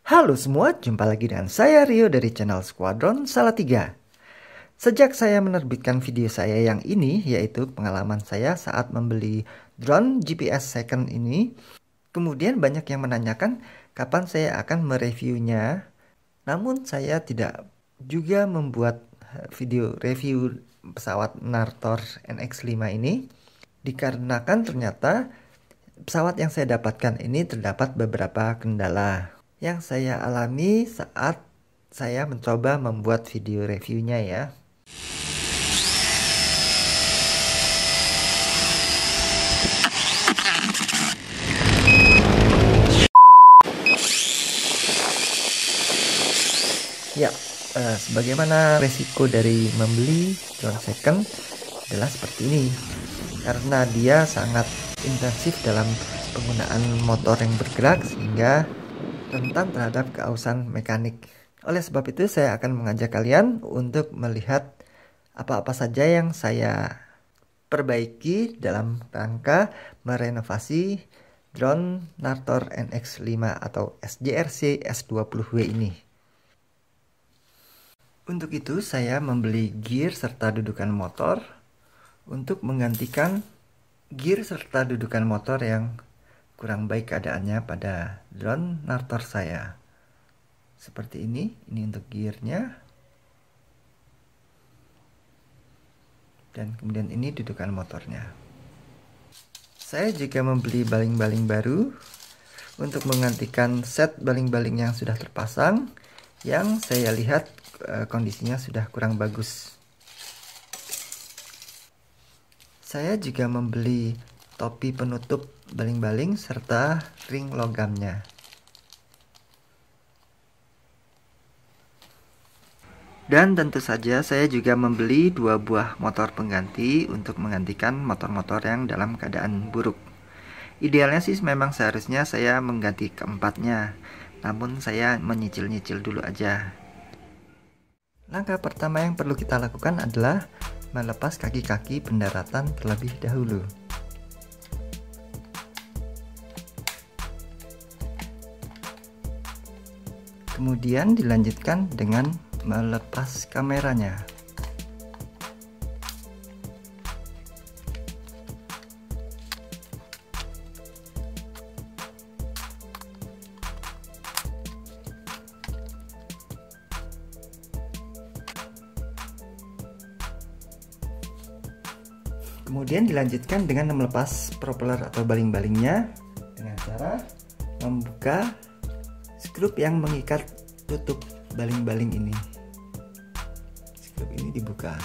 Halo semua, jumpa lagi dengan saya Rio dari channel Squadron Salatiga. Sejak saya menerbitkan video saya yang ini, yaitu pengalaman saya saat membeli drone GPS second ini, kemudian banyak yang menanyakan kapan saya akan mereviewnya. Namun saya tidak juga membuat video review pesawat Nartor NX5 ini, dikarenakan ternyata pesawat yang saya dapatkan ini terdapat beberapa kendala yang saya alami saat saya mencoba membuat video reviewnya ya. Ya, sebagaimana resiko dari membeli drone second adalah seperti ini. Karena dia sangat intensif dalam penggunaan motor yang bergerak sehingga rentan terhadap keausan mekanik. Oleh sebab itu saya akan mengajak kalian untuk melihat apa-apa saja yang saya perbaiki dalam rangka merenovasi drone Nartor NX5 atau SJRC S20W ini. Untuk itu saya membeli gear serta dudukan motor untuk menggantikan gear serta dudukan motor yang kurang baik keadaannya pada drone Nartor saya. Seperti ini untuk gearnya. Dan kemudian ini dudukan motornya. Saya juga membeli baling-baling baru untuk menggantikan set baling-baling yang sudah terpasang, yang saya lihat kondisinya sudah kurang bagus. Saya juga membeli topi penutup baling-baling serta ring logamnya. Dan tentu saja saya juga membeli 2 buah motor pengganti untuk menggantikan motor-motor yang dalam keadaan buruk. Idealnya sih memang seharusnya saya mengganti keempatnya, namun saya menyicil-nyicil dulu aja. Langkah pertama yang perlu kita lakukan adalah melepas kaki-kaki pendaratan terlebih dahulu. Kemudian dilanjutkan dengan melepas kameranya. Kemudian dilanjutkan dengan melepas propeller atau baling-balingnya dengan cara membuka skrup yang mengikat tutup baling-baling ini. Skrup ini dibuka.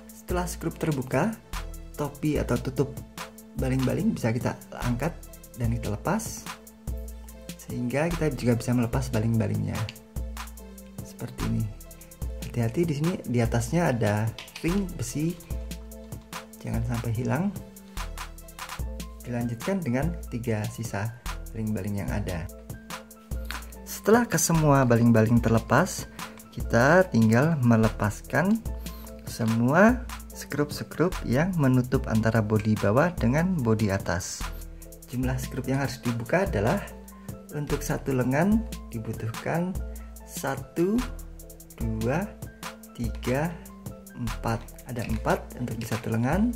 Setelah skrup terbuka, topi atau tutup baling-baling bisa kita angkat dan kita lepas, sehingga kita juga bisa melepas baling-balingnya. Seperti ini. Hati-hati di sini, di atasnya ada ring besi, jangan sampai hilang. Dilanjutkan dengan 3 sisa ring baling yang ada. Setelah kesemua baling-baling terlepas, kita tinggal melepaskan semua skrup-skrup yang menutup antara bodi bawah dengan bodi atas. Jumlah skrup yang harus dibuka adalah untuk satu lengan dibutuhkan 1, 2, 3, 4. Ada 4 untuk di satu lengan,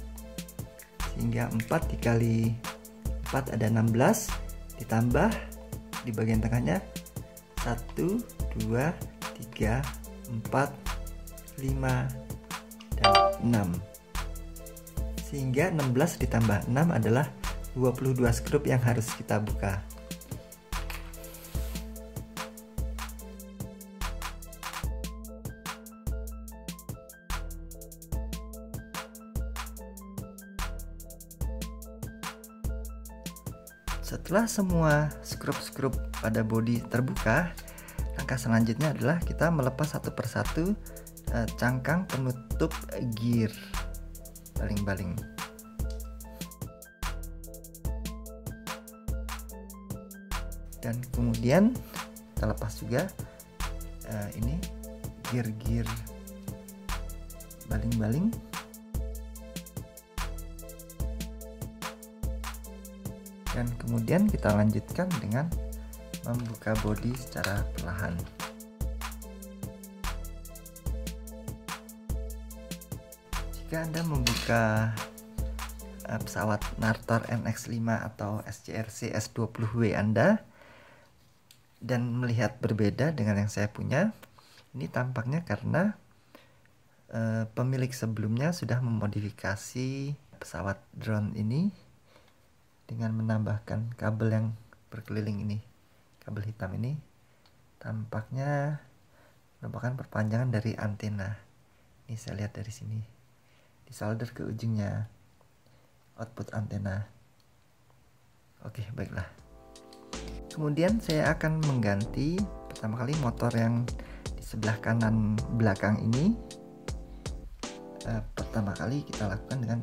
sehingga 4 dikali 4 ada 16, ditambah di bagian tengahnya 1, 2, 3, 4, 5, dan 6, sehingga 16 ditambah 6 adalah 22 skrup yang harus kita buka. Setelah semua skrup-skrup pada bodi terbuka, langkah selanjutnya adalah kita melepas satu persatu cangkang penutup gear baling-baling. Dan kemudian kita lepas juga ini gear-gear baling-baling. Dan kemudian kita lanjutkan dengan membuka bodi secara perlahan. Jika Anda membuka pesawat Nartor NX5 atau SCRC S20W Anda dan melihat berbeda dengan yang saya punya, ini tampaknya karena pemilik sebelumnya sudah memodifikasi pesawat drone ini dengan menambahkan kabel yang berkeliling ini. Kabel hitam ini tampaknya merupakan perpanjangan dari antena. Ini saya lihat dari sini, disolder ke ujungnya output antena. Oke, baiklah. Kemudian saya akan mengganti pertama kali motor yang di sebelah kanan belakang ini. Pertama kali kita lakukan dengan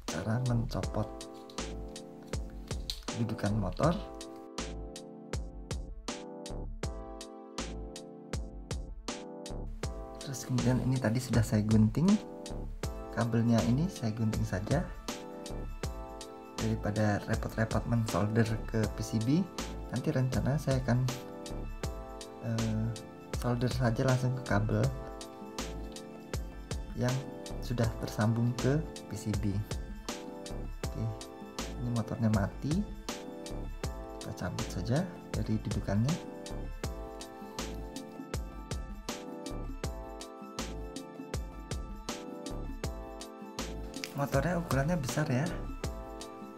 cara mencopot dudukan motor. Terus kemudian ini tadi sudah saya gunting, kabelnya ini saya gunting saja daripada repot-repot mensolder ke PCB. Nanti rencana saya akan solder saja langsung ke kabel yang sudah tersambung ke PCB. Oke, ini motornya mati, kita cabut saja dari dudukannya. Motornya ukurannya besar ya.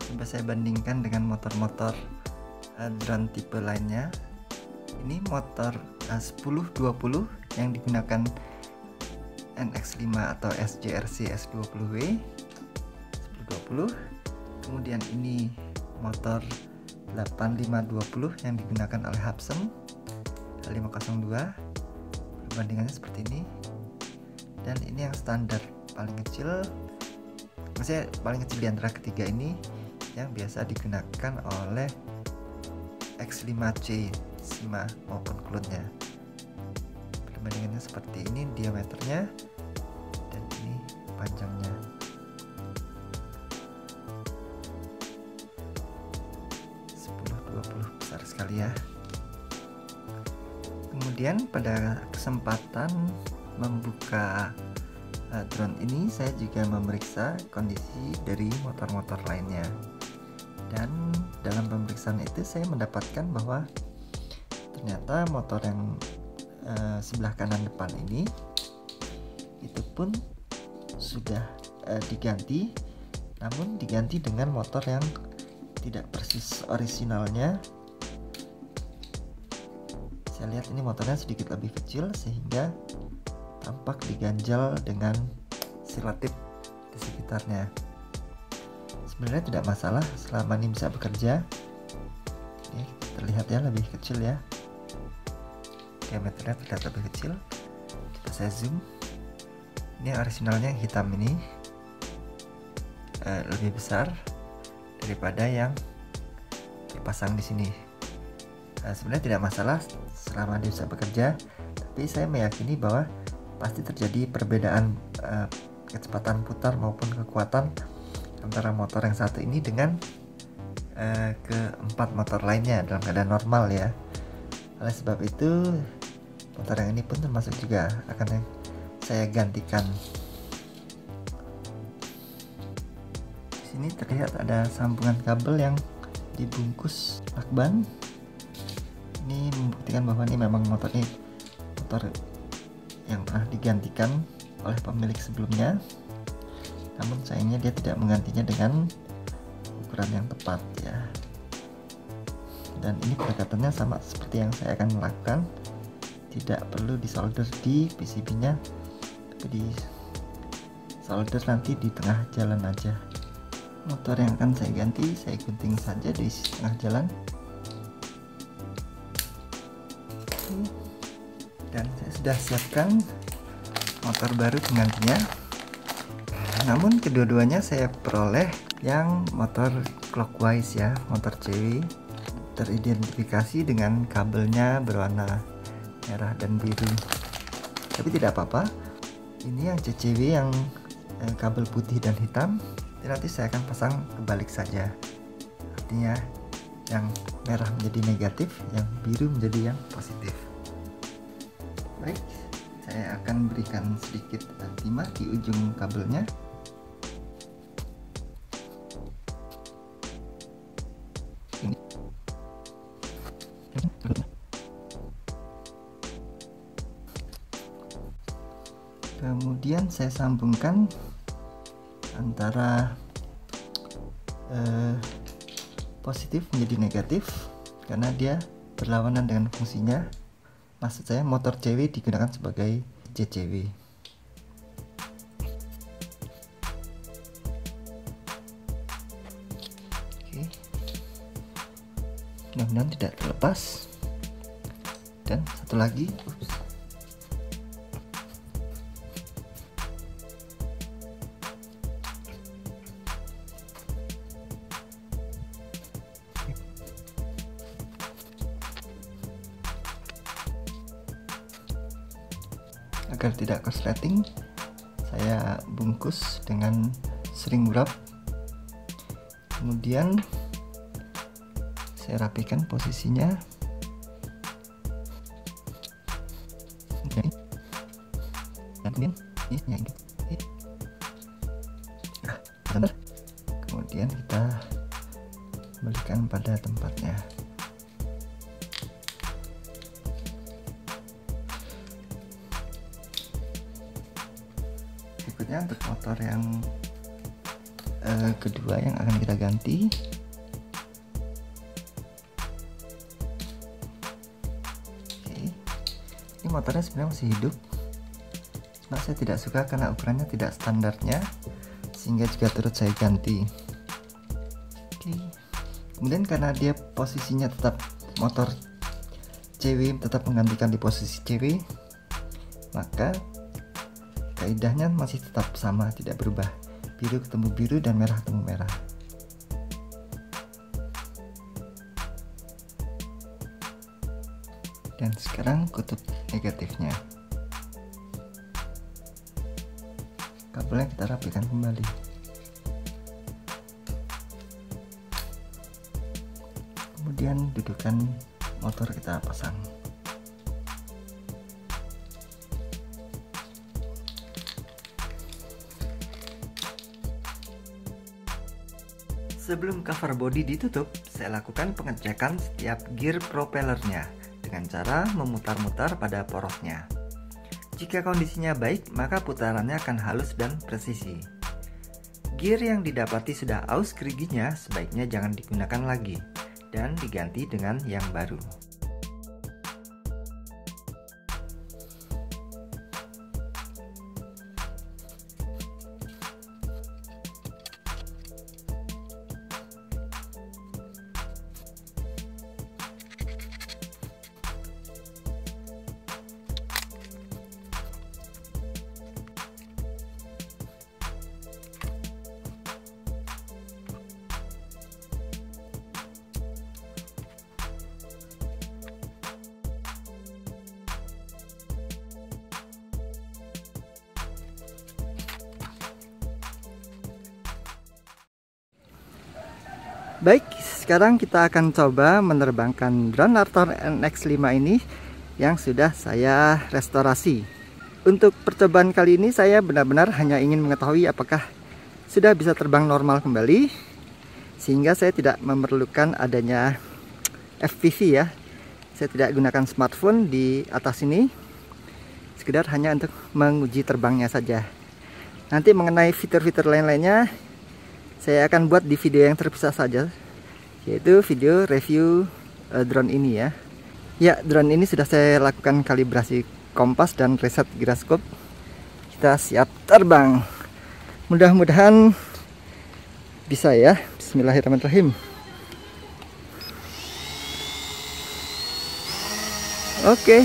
Coba saya bandingkan dengan motor-motor drone tipe lainnya. Ini motor 1020 yang digunakan NX5 atau SCRC S20W 1020. Kemudian ini motor 8520 yang digunakan oleh Hubsan 502. Perbandingannya seperti ini. Dan ini yang standar paling kecil, maksudnya paling kecil di antara ketiga ini, yang biasa digunakan oleh X5C SIMA maupun klonnya. Perbandingannya seperti ini diameternya dan ini panjangnya. Besar sekali ya. Kemudian pada kesempatan membuka drone ini saya juga memeriksa kondisi dari motor-motor lainnya. Dan dalam pemeriksaan itu saya mendapatkan bahwa ternyata motor yang sebelah kanan depan ini itu pun sudah diganti, namun diganti dengan motor yang tidak persis orisinalnya. Saya lihat ini motornya sedikit lebih kecil sehingga tampak diganjal dengan selotip di sekitarnya. Sebenarnya tidak masalah selama ini bisa bekerja. Ini terlihat ya lebih kecil ya, diameternya terlihat lebih kecil. Coba saya zoom. Ini orisinalnya yang hitam ini lebih besar daripada yang terpasang di sini. Sebenarnya tidak masalah selama dia bisa bekerja, tapi saya meyakini bahwa pasti terjadi perbedaan kecepatan putar maupun kekuatan antara motor yang satu ini dengan keempat motor lainnya dalam keadaan normal ya. Oleh sebab itu motor yang ini pun termasuk juga akan saya gantikan. Di sini terlihat ada sambungan kabel yang dibungkus lakban. Ini membuktikan bahwa ini memang motor yang pernah digantikan oleh pemilik sebelumnya. Namun sayangnya dia tidak menggantinya dengan ukuran yang tepat ya. Dan ini pendekatannya sama seperti yang saya akan lakukan. Tidak perlu disolder di PCB-nya, tapi disolder nanti di tengah jalan aja. Motor yang akan saya ganti saya gunting saja di tengah jalan. Dan saya sudah siapkan motor baru penggantinya. Namun kedua-duanya saya peroleh yang motor clockwise ya, motor CW, teridentifikasi dengan kabelnya berwarna merah dan biru. tapi tidak apa-apa. Ini yang CCW yang kabel putih dan hitam, nanti saya akan pasang kebalik saja, artinya yang merah menjadi negatif, yang biru menjadi yang positif. Baik, saya akan berikan sedikit timah di ujung kabelnya. Ini. Kemudian saya sambungkan antara positif menjadi negatif karena dia berlawanan dengan fungsinya. Maksud saya motor CW digunakan sebagai JCW. Oke, mudah-mudahan tidak terlepas. Dan satu lagi, agar tidak korsleting, saya bungkus dengan shrink wrap. Kemudian saya rapikan posisinya. Kemudian kita kembalikan pada tempatnya. Berikutnya untuk motor yang kedua yang akan kita ganti. Oke, ini motornya sebenarnya masih hidup, cuma saya tidak suka karena ukurannya tidak standarnya, sehingga juga turut saya ganti. Oke, kemudian karena dia posisinya tetap motor CW tetap menggantikan di posisi CW, maka kaidahnya masih tetap sama, tidak berubah. Biru ketemu biru dan merah ketemu merah. Dan sekarang kutub negatifnya. Kabelnya kita rapikan kembali. Kemudian dudukan motor kita pasang. Sebelum cover body ditutup, saya lakukan pengecekan setiap gear propellernya dengan cara memutar-mutar pada porosnya. Jika kondisinya baik, maka putarannya akan halus dan presisi. Gear yang didapati sudah aus geriginya sebaiknya jangan digunakan lagi dan diganti dengan yang baru. Baik, sekarang kita akan coba menerbangkan drone Artor NX5 ini yang sudah saya restorasi. Untuk percobaan kali ini saya benar-benar hanya ingin mengetahui apakah sudah bisa terbang normal kembali, sehingga saya tidak memerlukan adanya FPV ya. Saya tidak gunakan smartphone di atas ini, sekedar hanya untuk menguji terbangnya saja. Nanti mengenai fitur-fitur lain-lainnya saya akan buat di video yang terpisah saja, yaitu video review drone ini ya. Ya, drone ini sudah saya lakukan kalibrasi kompas dan reset gyroscope. Kita siap terbang. Mudah-mudahan bisa ya. Bismillahirrahmanirrahim. Oke.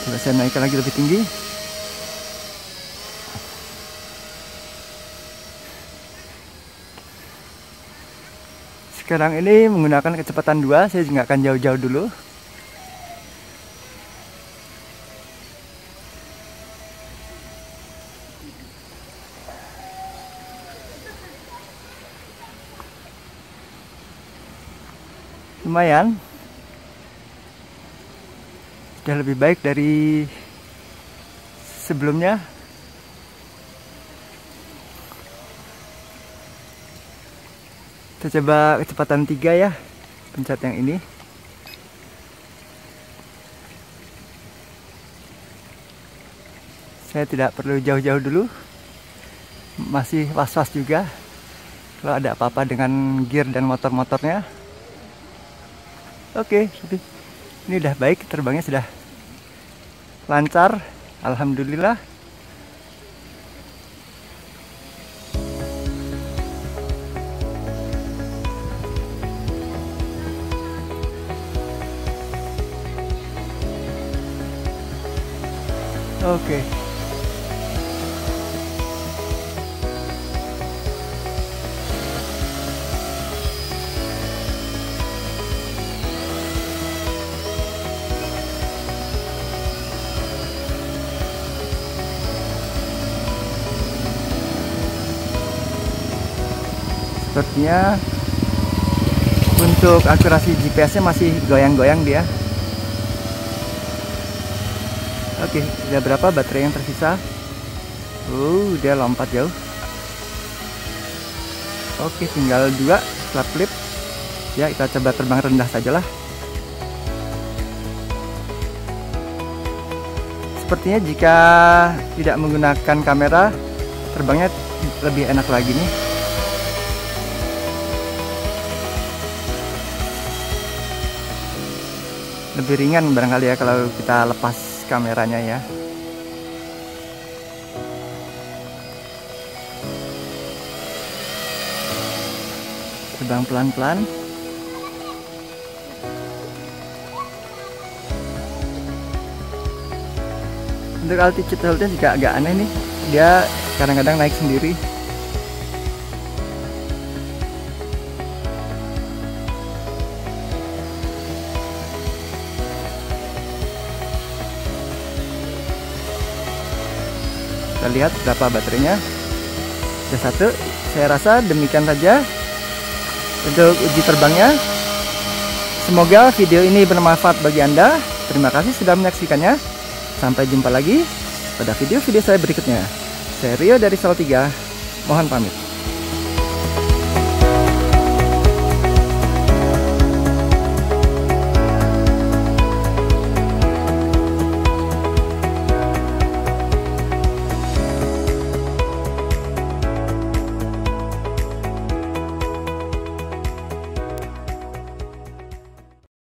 Coba saya naikkan lagi lebih tinggi. Sekarang ini menggunakan kecepatan 2, saya juga akan jauh-jauh dulu. lumayan, sudah lebih baik dari sebelumnya. Kita coba kecepatan 3 ya, pencet yang ini. Saya tidak perlu jauh-jauh dulu, masih was-was juga kalau ada apa-apa dengan gear dan motor-motornya. Oke, ini udah baik, terbangnya sudah lancar, alhamdulillah. Oke. Sepertinya untuk akurasi GPS-nya masih goyang-goyang dia. Oke, udah berapa baterai yang tersisa? Dia lompat jauh. Oke, tinggal 2 flap flip. Ya, kita coba terbang rendah sajalah. Sepertinya jika tidak menggunakan kamera, terbangnya lebih enak lagi nih. Lebih ringan barangkali ya kalau kita lepas kameranya ya. Terbang pelan-pelan. Untuk altitude hold-nya juga agak aneh nih. Dia kadang-kadang naik sendiri. Kita lihat berapa baterainya. Sudah 1. Saya rasa demikian saja untuk uji terbangnya. Semoga video ini bermanfaat bagi Anda. Terima kasih sudah menyaksikannya. Sampai jumpa lagi pada video-video saya berikutnya. Saya Rio dari Salatiga. Mohon pamit.